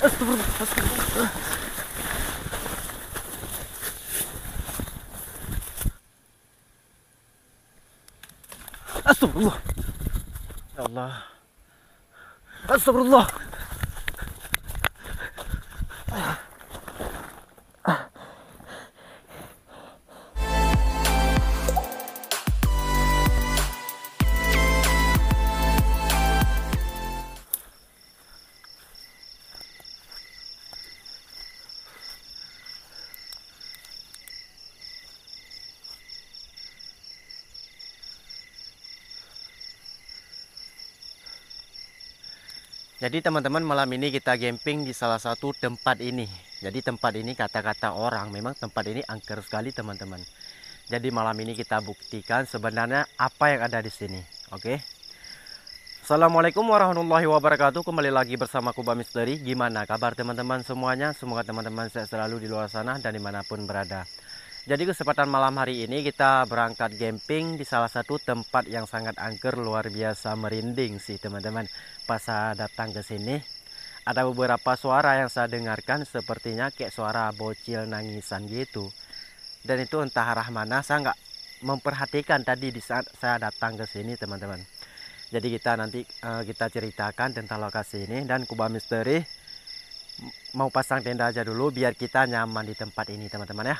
Astagfirullah. Astagfirullah. Ya Allah. Astagfirullah. Jadi teman-teman, malam ini kita camping di salah satu tempat ini. Jadi tempat ini kata-kata orang memang tempat ini angker sekali teman-teman. Jadi malam ini kita buktikan sebenarnya apa yang ada di sini. Oke. Assalamualaikum warahmatullahi wabarakatuh. Kembali lagi bersama Kuba Misteri. Gimana kabar teman-teman semuanya? Semoga teman-teman sehat selalu di luar sana dan dimanapun berada. Jadi kesempatan malam hari ini kita berangkat camping di salah satu tempat yang sangat angker, luar biasa merinding sih teman-teman. Pas saya datang ke sini, ada beberapa suara yang saya dengarkan sepertinya kayak suara bocil nangisan gitu. Dan itu entah arah mana, saya nggak memperhatikan tadi di saat saya datang ke sini teman-teman. Jadi kita nanti kita ceritakan tentang lokasi ini, dan Kuba Misteri mau pasang tenda aja dulu biar kita nyaman di tempat ini teman-teman ya.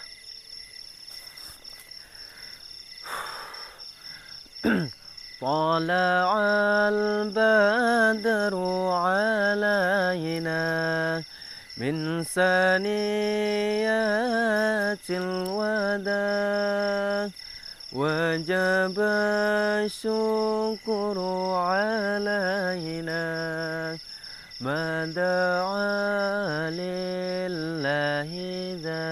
طلع البدر علينا من ثنيات الوداع وجب الشكر علينا ما دعا لله ذا.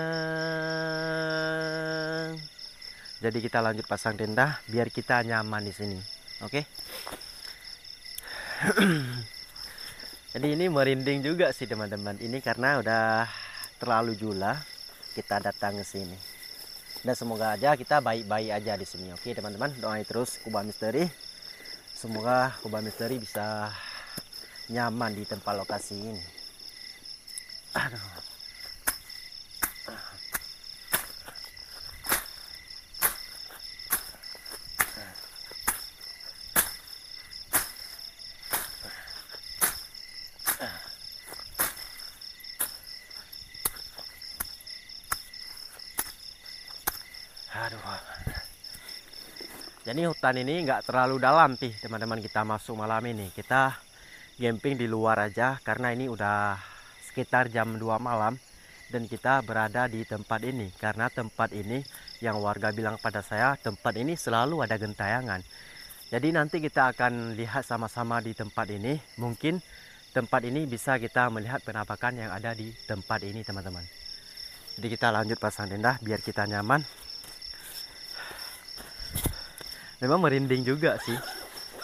Jadi kita lanjut pasang tenda biar kita nyaman di sini. Oke. Jadi ini merinding juga sih teman-teman. Ini karena udah terlalu jula kita datang ke sini. Dan semoga aja kita baik-baik aja di sini. Oke teman-teman, doain terus Kuba Misteri. Semoga Kuba Misteri bisa nyaman di tempat lokasi ini. Aduh. Aduh. Jadi hutan ini nggak terlalu dalam sih teman-teman, kita masuk malam ini. Kita camping di luar aja karena ini udah sekitar jam 2 malam. Dan kita berada di tempat ini karena tempat ini yang warga bilang pada saya, tempat ini selalu ada gentayangan. Jadi nanti kita akan lihat sama-sama di tempat ini. Mungkin tempat ini bisa kita melihat penampakan yang ada di tempat ini teman-teman. Jadi kita lanjut pasang tenda biar kita nyaman. Memang merinding juga sih,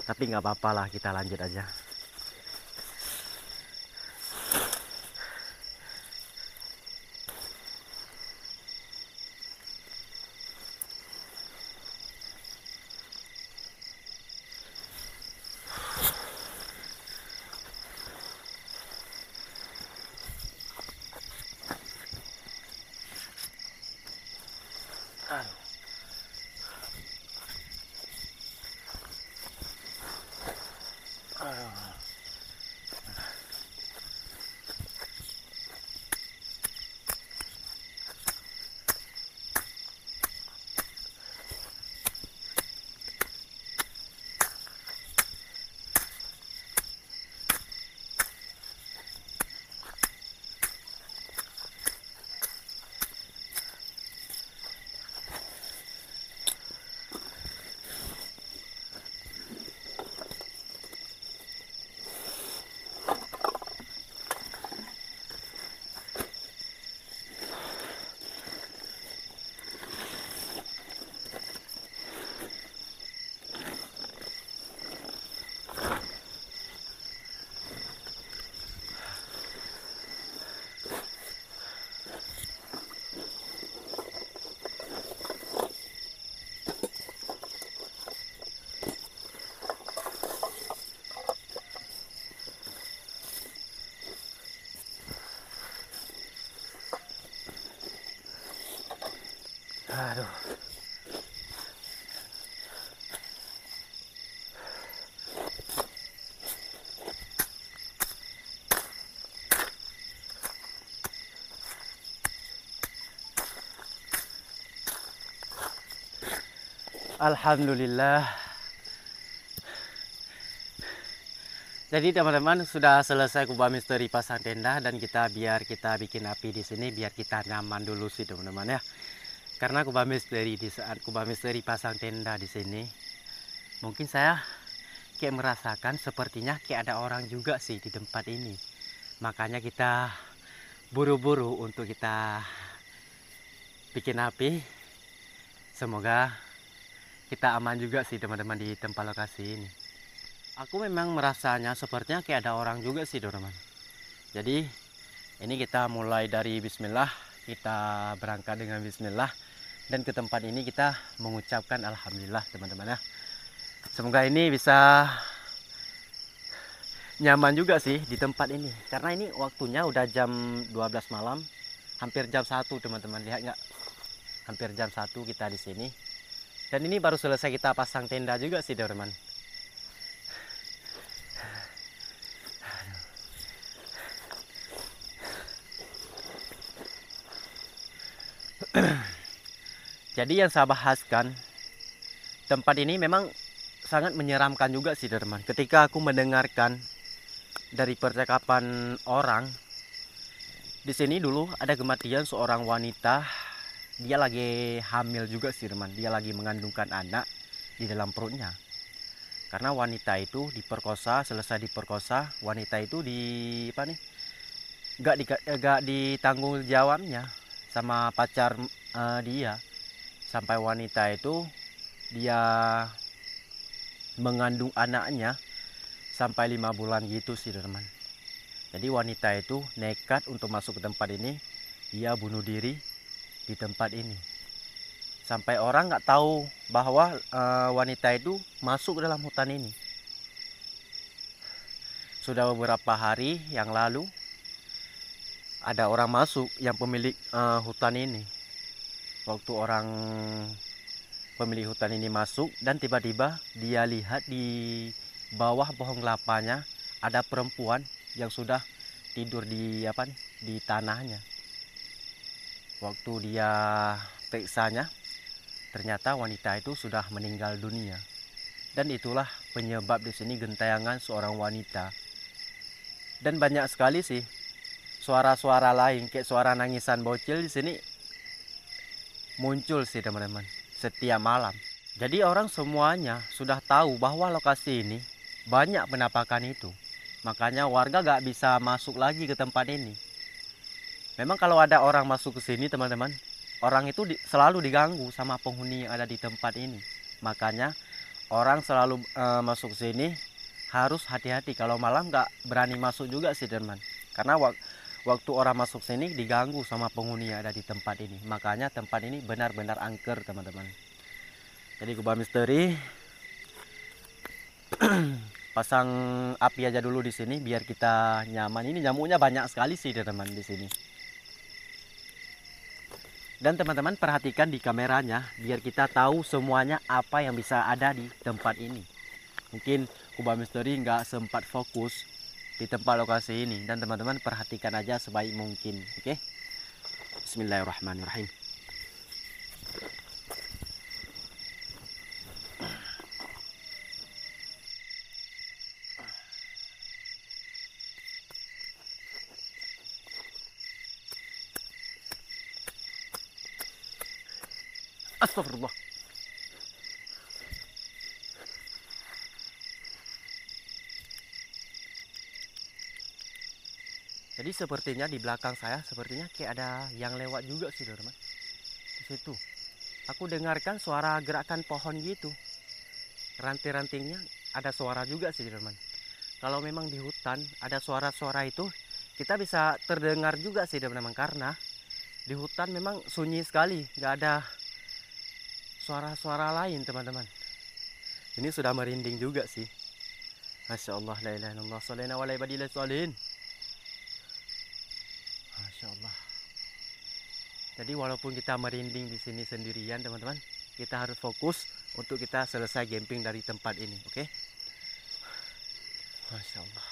tapi nggak apa-apa lah, kita lanjut aja. Aduh. Alhamdulillah. Jadi teman-teman sudah selesai kubah misteri pasang tenda dan biar kita bikin api di sini biar kita nyaman dulu sih teman-teman ya. Karena kubah misteri di saat kubah misteri pasang tenda di sini, mungkin saya kayak merasakan sepertinya kayak ada orang juga sih di tempat ini. Makanya kita buru-buru untuk kita bikin api. Semoga kita aman juga sih teman-teman di tempat lokasi ini. Aku memang merasanya sepertinya kayak ada orang juga sih teman-teman. Jadi ini kita mulai dari bismillah, kita berangkat dengan bismillah, dan ke tempat ini kita mengucapkan alhamdulillah teman-teman ya. Semoga ini bisa nyaman juga sih di tempat ini, karena ini waktunya udah jam 12 malam, hampir jam 1 teman-teman, lihat nggak? Hampir jam 1 kita di sini. Dan ini baru selesai kita pasang tenda juga sih teman-teman. Jadi yang saya bahaskan, tempat ini memang sangat menyeramkan juga sih teman-teman. Ketika aku mendengarkan dari percakapan orang, di sini dulu ada kematian seorang wanita. Dia lagi hamil juga sih teman. Dia lagi mengandungkan anak di dalam perutnya. Karena wanita itu diperkosa, selesai diperkosa, wanita itu gak ditanggung jawabnya sama pacar dia. Sampai wanita itu dia mengandung anaknya sampai 5 bulan gitu sih teman. Jadi wanita itu nekat untuk masuk ke tempat ini. Dia bunuh diri di tempat ini. Sampai orang nggak tahu bahwa wanita itu masuk ke dalam hutan ini. Sudah beberapa hari yang lalu ada orang masuk yang pemilik hutan ini. Waktu orang pemilik hutan ini masuk dan tiba-tiba dia lihat di bawah pohon kelapanya ada perempuan yang sudah tidur di tanahnya. Waktu dia periksanya, ternyata wanita itu sudah meninggal dunia. Dan itulah penyebab di sini gentayangan seorang wanita. Dan banyak sekali sih suara-suara lain kayak suara nangisan bocil di sini muncul sih teman-teman setiap malam. Jadi orang semuanya sudah tahu bahwa lokasi ini banyak penampakan itu. Makanya warga gak bisa masuk lagi ke tempat ini. Memang kalau ada orang masuk ke sini teman-teman, orang itu selalu diganggu sama penghuni yang ada di tempat ini. Makanya orang selalu masuk ke sini harus hati-hati. Kalau malam gak berani masuk juga sih teman. Karena waktu orang masuk sini diganggu sama penghuni yang ada di tempat ini. Makanya tempat ini benar-benar angker teman-teman. Jadi kubah misteri pasang api aja dulu di sini biar kita nyaman. Ini nyamuknya banyak sekali sih teman-teman di sini. Dan teman-teman perhatikan di kameranya biar kita tahu semuanya apa yang bisa ada di tempat ini. Mungkin kubah misteri nggak sempat fokus di tempat lokasi ini, dan teman-teman perhatikan aja sebaik mungkin. Oke? Bismillahirrahmanirrahim. Astagfirullah. Jadi sepertinya di belakang saya sepertinya kayak ada yang lewat juga sih teman-teman. Di situ aku dengarkan suara gerakan pohon gitu. Ranting-rantingnya ada suara juga sih teman-teman. Kalau memang di hutan ada suara-suara itu, kita bisa terdengar juga sih teman-teman, karena di hutan memang sunyi sekali, nggak ada suara-suara lain teman-teman. Ini sudah merinding juga sih. Masya Allah, la ilaha illallah, sholina wa la ibadillah sholin. Masya Allah. Jadi walaupun kita merinding di sini sendirian teman-teman, kita harus fokus untuk kita selesai camping dari tempat ini, oke? Masya Allah.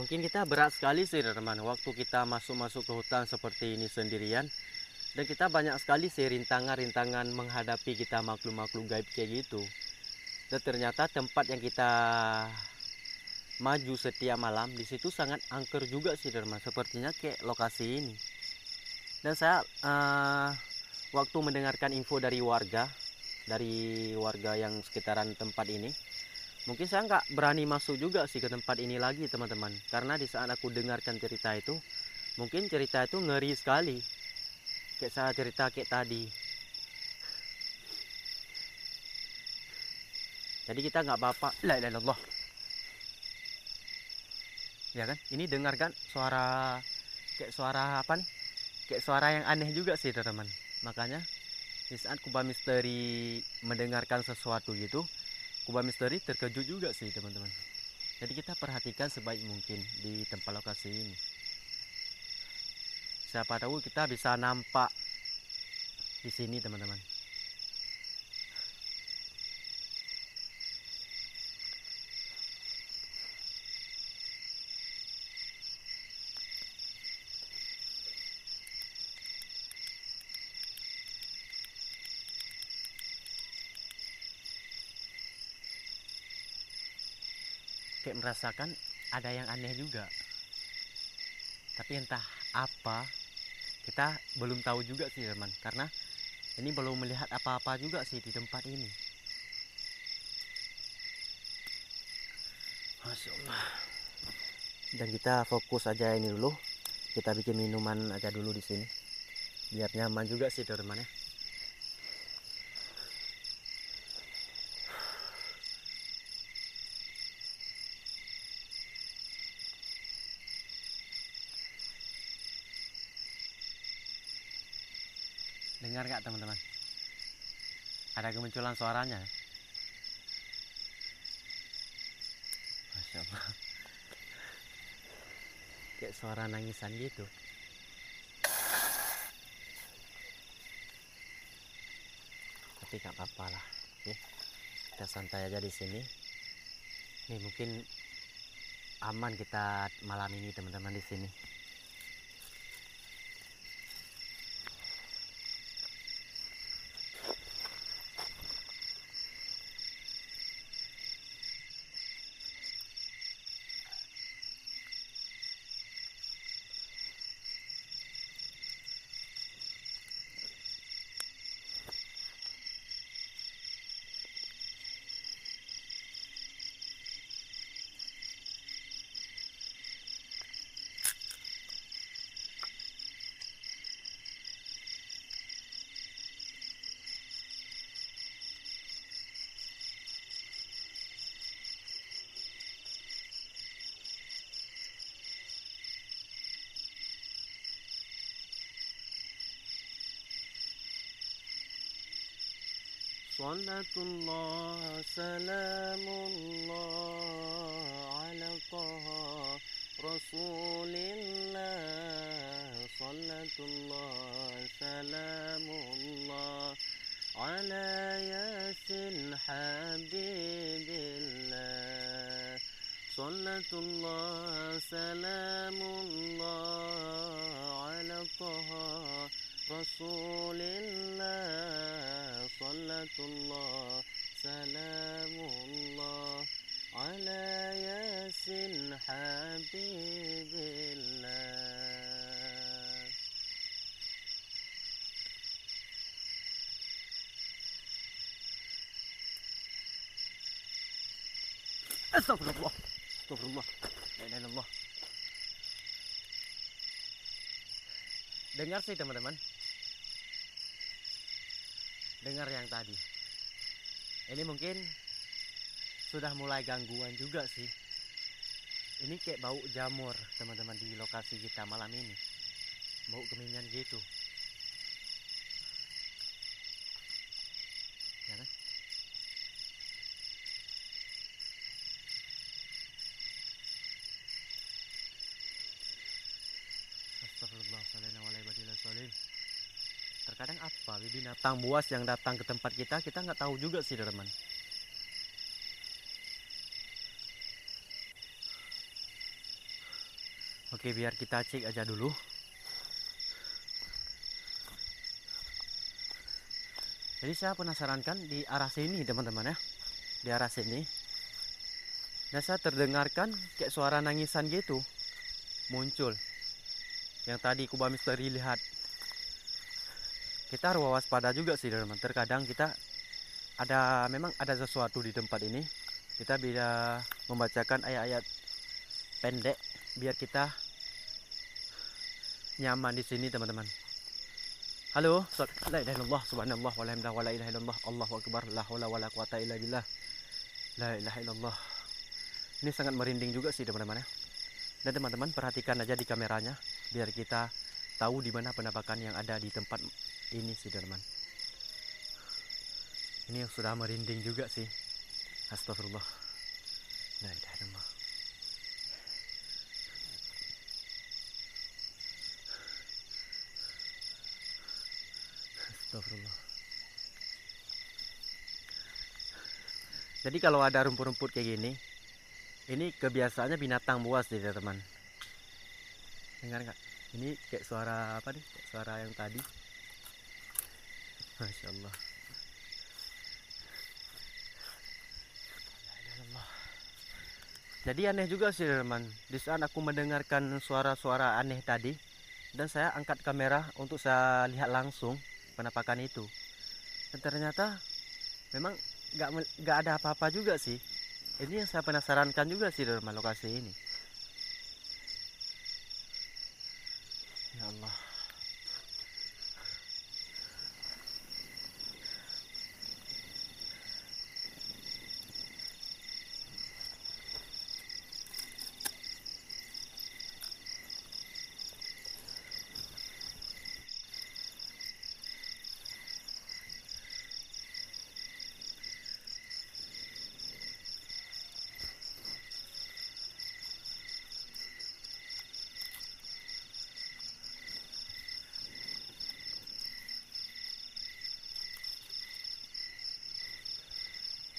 Mungkin kita berat sekali sih teman-teman waktu kita masuk ke hutan seperti ini sendirian, dan kita banyak sekali sih rintangan-rintangan menghadapi kita makhluk-makhluk gaib kayak gitu. Dan ternyata tempat yang kita maju setiap malam di situ sangat angker juga sih teman-teman, sepertinya kayak lokasi ini. Dan saya waktu mendengarkan info dari warga yang sekitaran tempat ini, mungkin saya nggak berani masuk juga sih ke tempat ini lagi teman-teman, karena di saat aku dengarkan cerita itu, mungkin cerita itu ngeri sekali kayak saya cerita kayak tadi. Jadi kita nggak apa-apa, la ilaha illallah, ya kan? Ini dengarkan kayak suara apa nih, kayak suara yang aneh juga sih teman-teman. Makanya di saat Kubah Misteri mendengarkan sesuatu gitu, Kubah Misteri terkejut juga sih teman-teman. Jadi kita perhatikan sebaik mungkin di tempat lokasi ini. Siapa tahu kita bisa nampak di sini teman-teman. Kayak merasakan ada yang aneh juga, tapi entah apa kita belum tahu juga sih teman, karena ini belum melihat apa-apa juga sih di tempat ini. Masya Allah. Dan kita fokus aja ini dulu, kita bikin minuman aja dulu di sini biar nyaman juga sih teman ya. Dengar nggak teman-teman? Ada kemunculan suaranya. Masya Allah. Kayak suara nangisan gitu. Tapi nggak apa-apa lah. Oke. Kita santai aja di sini. Nih mungkin aman kita malam ini teman-teman di sini. Salatullah salamullah ala taha Rasulillah. Salatullah salamullah ala yasin habibillah. Salatullah salamullah ala taha Rasulillah. Salatullah salamullah ala yasin habibillah. Astagfirullah, astagfirullah, la ilaha illallah. Dengar sih teman-teman, dengar yang tadi. Ini mungkin sudah mulai gangguan juga sih. Ini kayak bau jamur teman-teman di lokasi kita malam ini. Bau kemenyan gitu. Ya kan? Astagfirullahaladzim. Terkadang apa binatang buas yang datang ke tempat kita nggak tahu juga sih teman. Oke, biar kita cek aja dulu. Jadi saya penasaran kan di arah sini teman-teman ya. Di arah sini. Dan saya terdengarkan kayak suara nangisan gitu. Muncul. Yang tadi Kuba Misteri lihat. Kita harus waspada juga sih teman-teman. Terkadang kita memang ada sesuatu di tempat ini. Kita bisa membacakan ayat-ayat pendek biar kita nyaman di sini teman-teman. Halo, la ilaha illallah, subhanallah, walhamdulillah, wala ilaha illallah, Allahu akbar, la haula wala quwata illa billah. La ilaha illallah. Ini sangat merinding juga sih teman-teman ya. Dan teman-teman perhatikan aja di kameranya biar kita tahu di mana penampakan yang ada di tempat ini sih teman-teman. Ini sudah merinding juga sih. Astagfirullah. La ilaha illallah. Astagfirullah. Jadi kalau ada rumput-rumput kayak gini, ini kebiasaannya binatang buas nih teman-teman. Dengar nggak? Ini kayak suara apa nih? Kayak suara yang tadi. Masya Allah. Jadi aneh juga sih teman. Di saat aku mendengarkan suara-suara aneh tadi, dan saya angkat kamera untuk saya lihat langsung penampakan itu. Dan ternyata memang nggak ada apa-apa juga sih. Ini yang saya penasarankan juga sih teman lokasi ini. Ya Allah.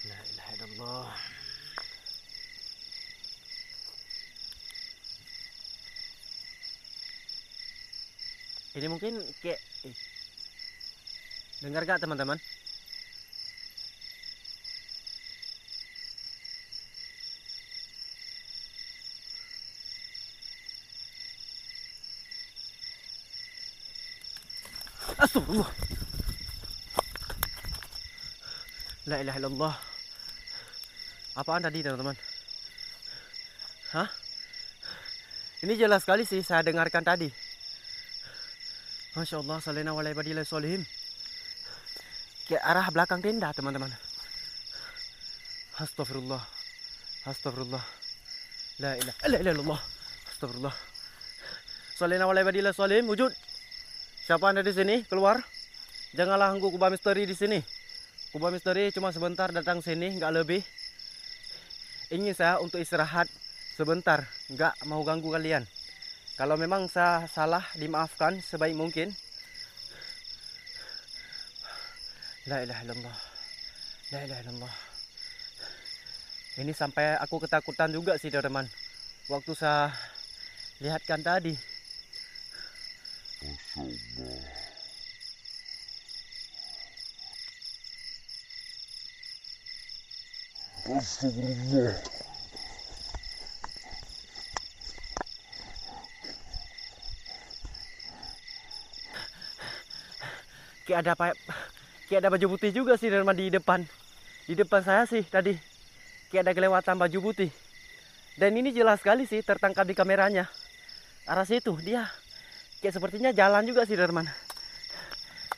La ilaha illallah. Ini mungkin kayak dengar gak teman-teman? Astagfirullah. La ilaha illallah. Apaan tadi teman-teman? Hah? Ini jelas sekali sih saya dengarkan tadi. Masya Allah, salina wa ibadillah solihim. Ke arah belakang tenda teman-teman. Astagfirullah. Astagfirullah. La ilaha illallah. Astagfirullah. Salina wa ibadillah solihim. Wujud. Siapa anda di sini? Keluar. Janganlah ganggu Kuba Misteri di sini. Kuba Misteri cuma sebentar datang sini, nggak lebih. Ingin saya untuk istirahat sebentar, nggak mau ganggu kalian. Kalau memang saya salah, dimaafkan sebaik mungkin. La ilaha illallah. La ilaha illallah. Ini sampai aku ketakutan juga sih teman-teman. Waktu saya lihatkan tadi. Masya Allah. Astagfirullah. Kayak ada baju putih juga sih teman di depan. Di depan saya sih tadi. Kayak ada kelewatan baju putih. Dan ini jelas sekali sih tertangkap di kameranya. Arah situ dia. Kayak sepertinya jalan juga sih teman.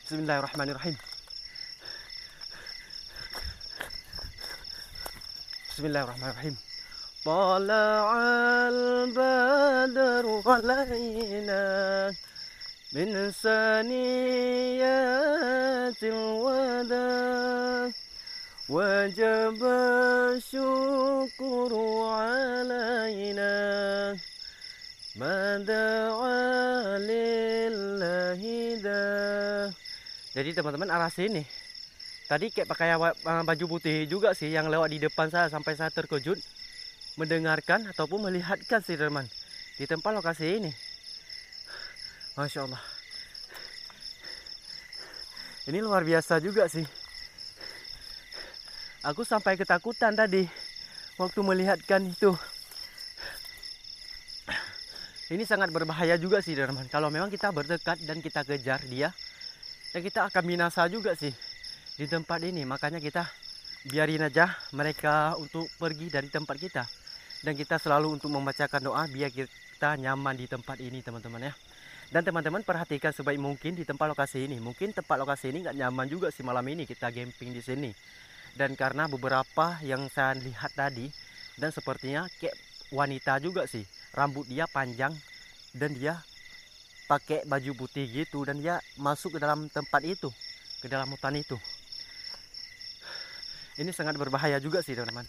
Bismillahirrahmanirrahim. Bismillahirrahmanirrahim. Tala'al badru alaina min saniyatil wada wajaba syukuru alaina mada'a lillahi dah. Jadi teman-teman arah sini tadi kayak pakai baju putih juga sih yang lewat di depan saya, sampai saya terkejut mendengarkan ataupun melihatkan sih teman. di tempat lokasi ini. Masya Allah. Ini luar biasa juga sih. Aku sampai ketakutan tadi waktu melihatkan itu. Ini sangat berbahaya juga sih teman-teman. Kalau memang kita berdekat dan kita kejar dia, dan kita akan binasa juga sih di tempat ini. Makanya kita biarin aja mereka untuk pergi dari tempat kita. Dan kita selalu untuk membacakan doa biar kita nyaman di tempat ini teman-teman ya. Dan teman-teman perhatikan sebaik mungkin di tempat lokasi ini. Mungkin tempat lokasi ini nggak nyaman juga sih malam ini kita camping di sini. Dan karena beberapa yang saya lihat tadi, dan sepertinya kayak wanita juga sih. Rambut dia panjang dan dia pakai baju putih gitu. Dan dia masuk ke dalam tempat itu, ke dalam hutan itu. Ini sangat berbahaya juga sih teman-teman.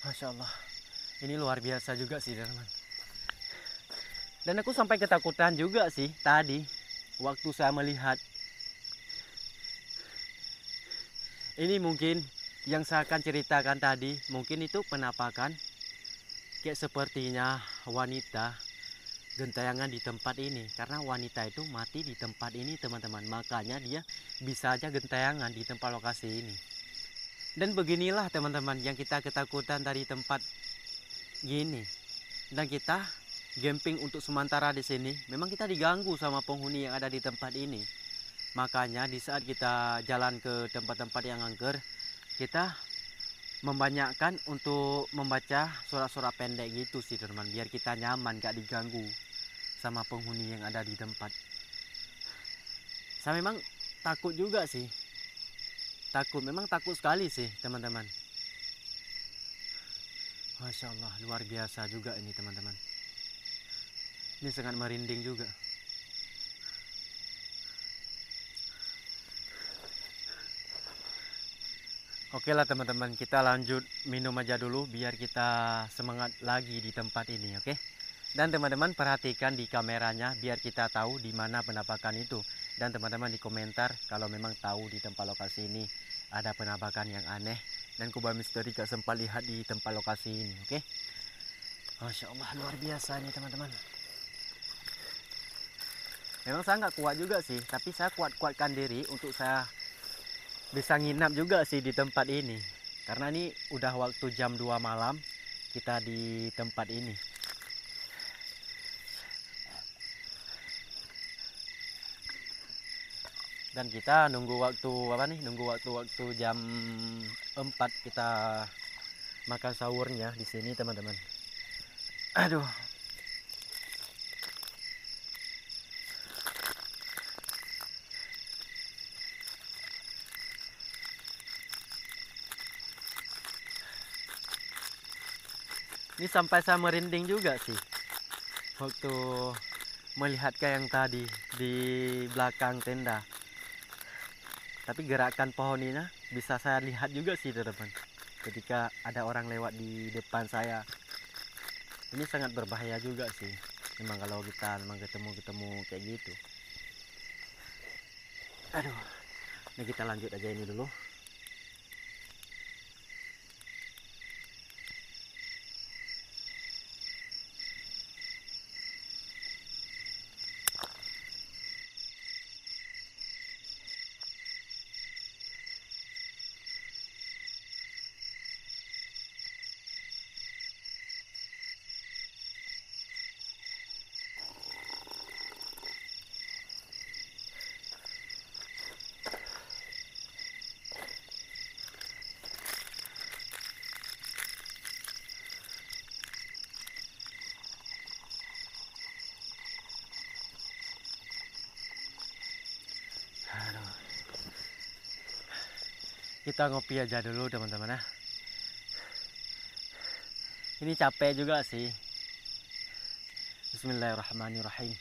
Masya Allah. Ini luar biasa juga sih teman-teman. Dan aku sampai ketakutan juga sih tadi waktu saya melihat. Ini mungkin yang saya akan ceritakan tadi, mungkin itu penampakan kayak sepertinya wanita gentayangan di tempat ini. Karena wanita itu mati di tempat ini teman-teman. Makanya dia bisa aja gentayangan di tempat lokasi ini. Dan beginilah teman-teman yang kita ketakutan dari tempat gini. Dan kita camping untuk sementara di sini, memang kita diganggu sama penghuni yang ada di tempat ini. Makanya di saat kita jalan ke tempat-tempat yang angker, kita membanyakkan untuk membaca surat-surat pendek gitu sih teman-teman, biar kita nyaman, gak diganggu sama penghuni yang ada di tempat. Saya memang takut juga sih, memang takut sekali sih teman-teman. Masya Allah, luar biasa juga ini teman-teman. Ini sangat merinding juga. Oke lah teman-teman, kita lanjut minum aja dulu biar kita semangat lagi di tempat ini, oke? Dan teman-teman perhatikan di kameranya biar kita tahu di mana penampakan itu. Dan teman-teman di komentar kalau memang tahu di tempat lokasi ini ada penampakan yang aneh dan kubah misteri gak sempat lihat di tempat lokasi ini, oke? Masya Allah, luar biasa nih teman-teman. Memang saya nggak kuat juga sih, tapi saya kuat-kuatkan diri untuk saya bisa nginap juga sih di tempat ini. Karena ini udah waktu jam 2 malam kita di tempat ini. Dan kita nunggu waktu Nunggu waktu jam 4 kita makan sahurnya di sini teman-teman. Aduh. Ini sampai saya merinding juga sih waktu melihat kayak yang tadi di belakang tenda. Tapi gerakan pohon ini bisa saya lihat juga sih teman-teman, ketika ada orang lewat di depan saya. Ini sangat berbahaya juga sih memang kalau kita memang ketemu kayak gitu. Aduh, ini kita lanjut aja ini dulu. Kita ngopi aja dulu teman-teman ya. Ini capek juga sih. Bismillahirrahmanirrahim.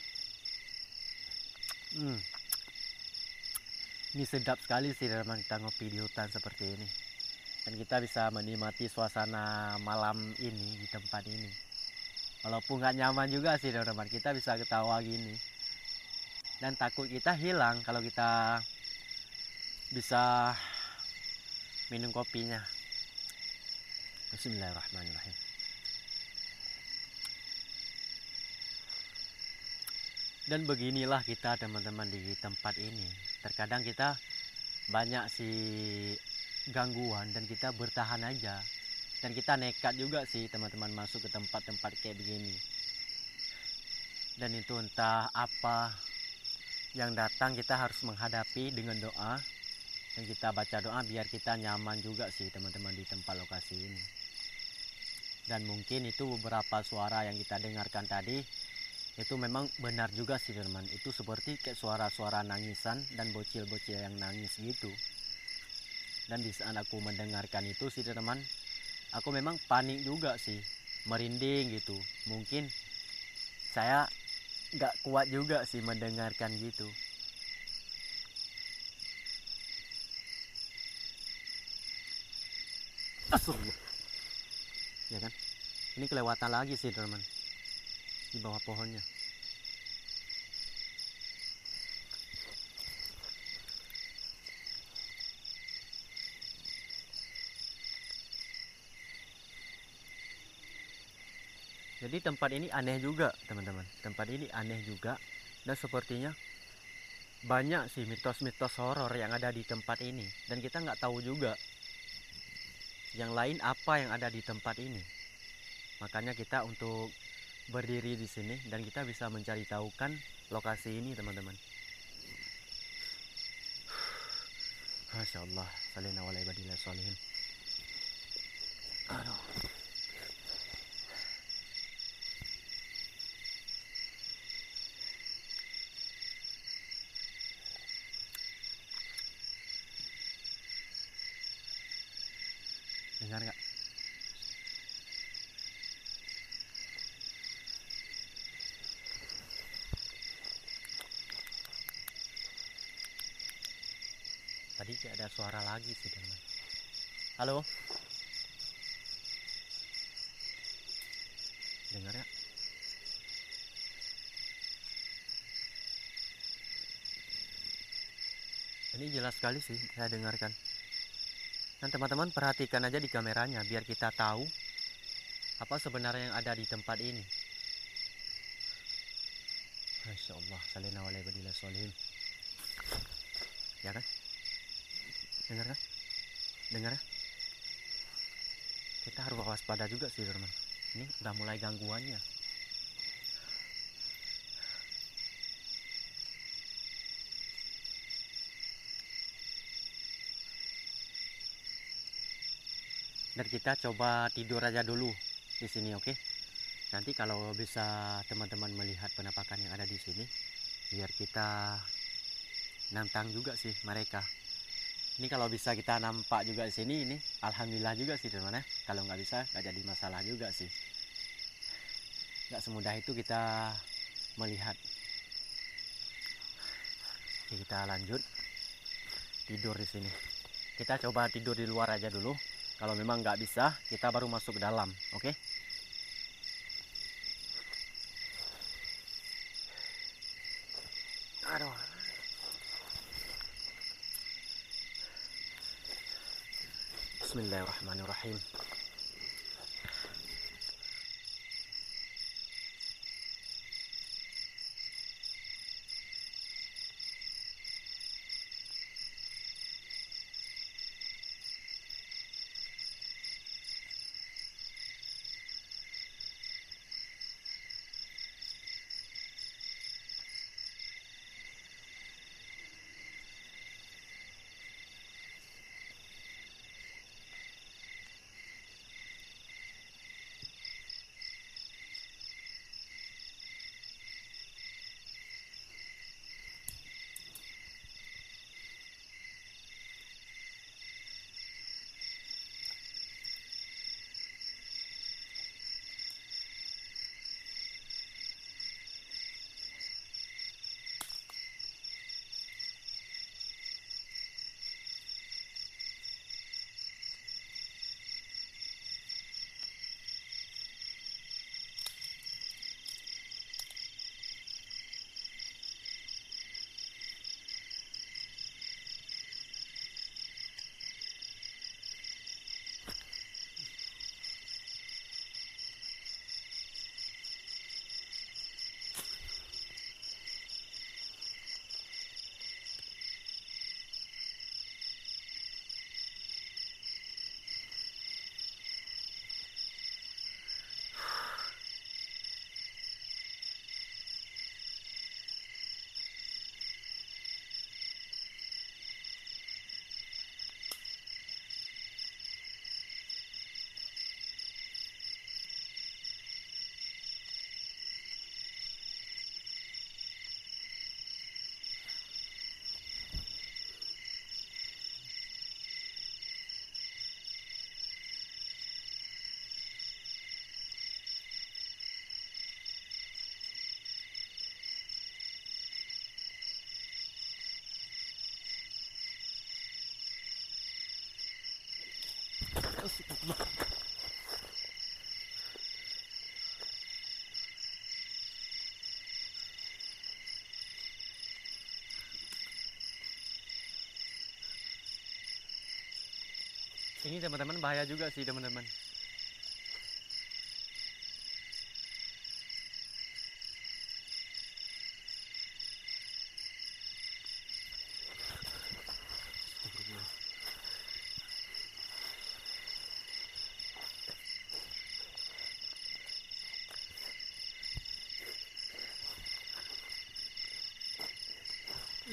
Ini sedap sekali sih teman-teman, kita ngopi di hutan seperti ini. Dan kita bisa menikmati suasana malam ini di tempat ini. Walaupun nggak nyaman juga sih teman-teman, kita bisa ketawa gini. Dan takut kita hilang kalau kita bisa minum kopinya. Bismillahirrahmanirrahim. Dan beginilah kita teman-teman di tempat ini. Terkadang kita banyak gangguan dan kita bertahan aja. Dan kita nekat juga sih teman-teman masuk ke tempat-tempat kayak begini. Dan itu entah apa yang datang, kita harus menghadapi dengan doa. Dan kita baca doa biar kita nyaman juga sih teman-teman di tempat lokasi ini. Dan mungkin itu beberapa suara yang kita dengarkan tadi, itu memang benar juga sih teman. Itu seperti kayak suara-suara nangisan dan bocil-bocil yang nangis gitu. Dan di saat aku mendengarkan itu sih teman, aku memang panik juga sih, merinding gitu. Mungkin saya gak kuat juga sih mendengarkan gitu. Astagfirullah. Ya kan? Ini kelewatan lagi sih teman, di bawah pohonnya. Jadi tempat ini aneh juga teman-teman. Tempat ini aneh juga. Dan sepertinya banyak sih mitos-mitos horor yang ada di tempat ini. Dan kita nggak tahu juga yang lain apa yang ada di tempat ini. Makanya kita untuk berdiri di sini dan kita bisa mencari tahukan lokasi ini teman-teman. Masya Allah. Salina wa ibadillah sholihin. Aduh. Dengar nggak? Tadi kayak ada suara lagi sih teman. Halo? Dengar ya? Ini jelas sekali sih saya dengarkan. Dan teman-teman perhatikan aja di kameranya biar kita tahu apa sebenarnya yang ada di tempat ini. Masya Allah. Salina wa ibadillah sholihin. Ya kan? Dengar kan? Dengar ya? Kita harus waspada juga sih teman. Ini udah mulai gangguannya. Dan kita coba tidur aja dulu di sini, oke? Nanti kalau bisa teman-teman melihat penampakan yang ada di sini, biar kita nantang juga sih mereka. Ini kalau bisa kita nampak juga di sini, ini alhamdulillah juga sih teman-teman ya. Kalau nggak bisa, nggak jadi masalah juga sih. Nggak semudah itu kita melihat. Oke, kita lanjut tidur di sini. Kita coba tidur di luar aja dulu. Kalau memang nggak bisa, kita baru masuk ke dalam, oke? Aduh. Bismillahirrahmanirrahim. Ini teman-teman bahaya juga sih teman-teman.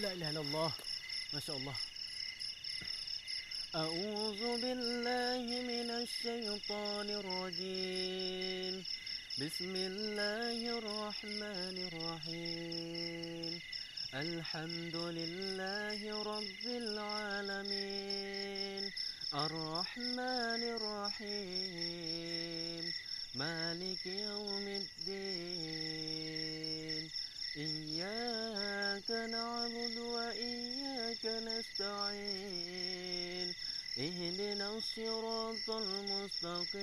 La ilaha illallah. Masya Allah. A'udzu billahi minasy syaithanir rajim. Bismillahirrahmanirrahim. Alhamdulillahi rabbil alamin. Ar-Rahmanir Rahim. Maliki yaumiddin. Iyyaka na'budu wa iyyaka nasta'in. Ihdinas siratal mustaqim.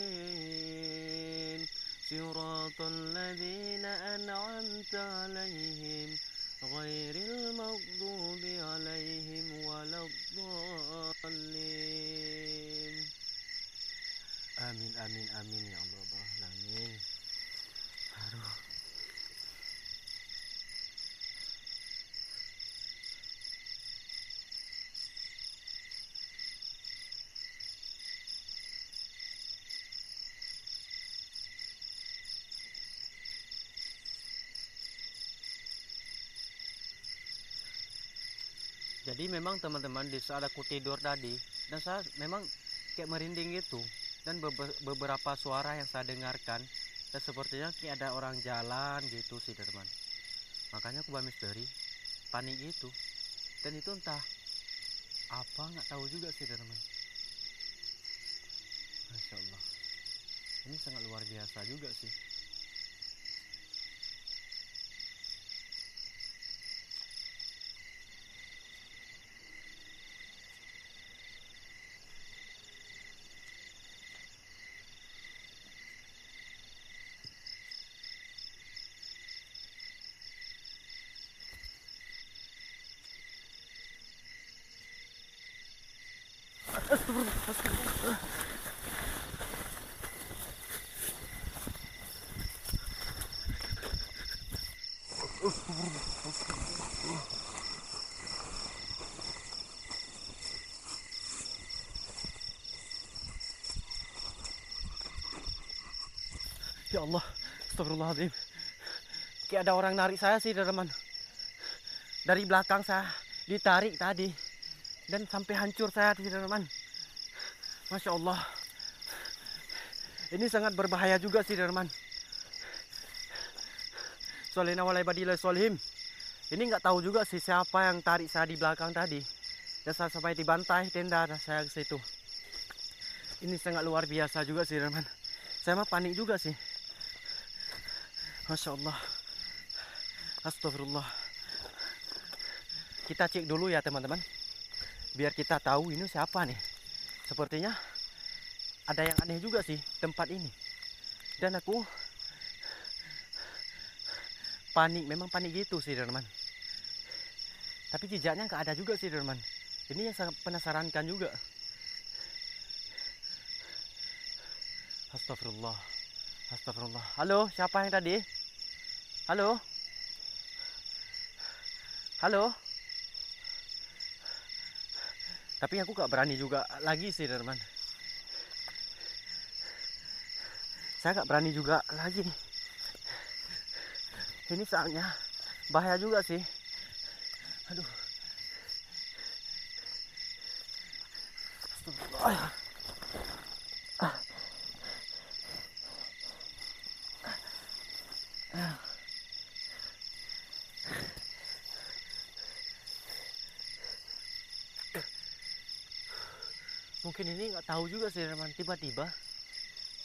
Siratal ladzina an'amta 'alaihim ghairil maghdubi 'alaihim waladdallin. Amin amin amin ya Allah. Amin. Aduh. Jadi memang teman-teman di saat aku tidur tadi, dan saya memang kayak merinding gitu, dan beberapa suara yang saya dengarkan, dan sepertinya kayak ada orang jalan gitu sih teman. Makanya aku misteri, panik gitu, dan itu entah apa nggak tahu juga sih teman. Masya Allah, ini sangat luar biasa juga sih. Ya Allah, astagfirullahaladzim. Kayak ada orang narik saya sih teman. Dari belakang saya ditarik tadi, dan sampai hancur saya teman. Masya Allah. Ini sangat berbahaya juga sih teman. Sholina walaibadillah sholihim. Ini nggak tahu juga sih siapa yang tarik saya di belakang tadi, dan saya sampai dibantai tenda saya ke situ. Ini sangat luar biasa juga sih teman. Saya mah panik juga sih. Masya Allah. Astagfirullah. Kita cek dulu ya teman-teman, biar kita tahu ini siapa nih. Sepertinya ada yang aneh juga sih tempat ini, dan aku panik, memang panik gitu sih teman. Tapi jejaknya nggak ada juga sih teman. Ini yang sangat penasarankan juga. Astagfirullah. Astagfirullah. Halo, siapa yang tadi? Halo? Halo? Tapi aku gak berani juga lagi sih teman. Saya gak berani juga lagi. Ini saatnya bahaya juga sih. Aduh. Astagfirullah. Mungkin ini nggak tahu juga sih teman. Tiba-tiba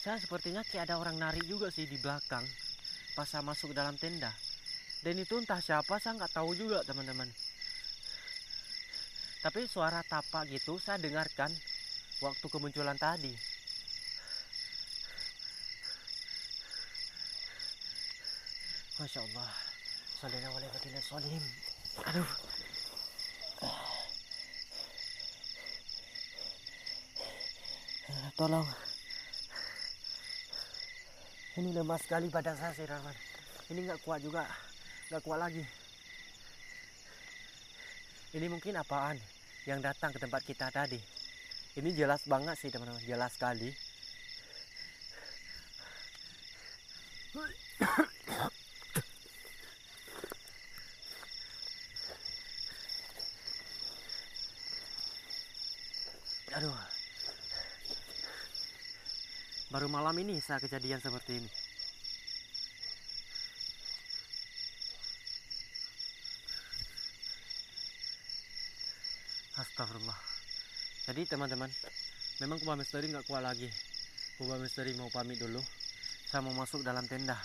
saya sepertinya kayak ada orang narik juga sih di belakang pas saya masuk dalam tenda. Dan itu entah siapa, saya nggak tahu juga teman-teman. Tapi suara tapak gitu saya dengarkan waktu kemunculan tadi. Masya Allah. Sholina walaibadillah sholihim. Aduh. tolong. Ini lemah sekali badan saya, Rahman. Ini nggak kuat juga, nggak kuat lagi. Ini mungkin apaan yang datang ke tempat kita tadi. Ini jelas banget sih teman-teman, jelas sekali. Aduh, baru malam ini saya kejadian seperti ini. Astagfirullah. Jadi teman-teman, memang Kubah Misteri nggak kuat lagi. Kubah Misteri mau pamit dulu. Saya mau masuk dalam tenda.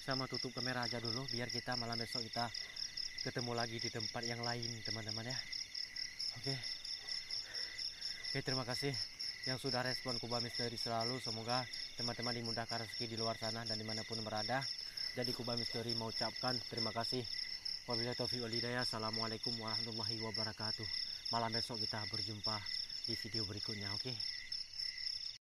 Saya mau tutup kamera aja dulu biar kita malam besok kita ketemu lagi di tempat yang lain, teman-teman ya. Oke. Oke, terima kasih yang sudah respon Kubah Misteri selalu. Semoga teman-teman dimudahkan rezeki di luar sana dan dimanapun berada. Jadi Kubah Misteri mau ucapkan terima kasih. Wabillahi taufiq wal hidayah. Assalamualaikum warahmatullahi wabarakatuh. Malam besok kita berjumpa di video berikutnya, oke?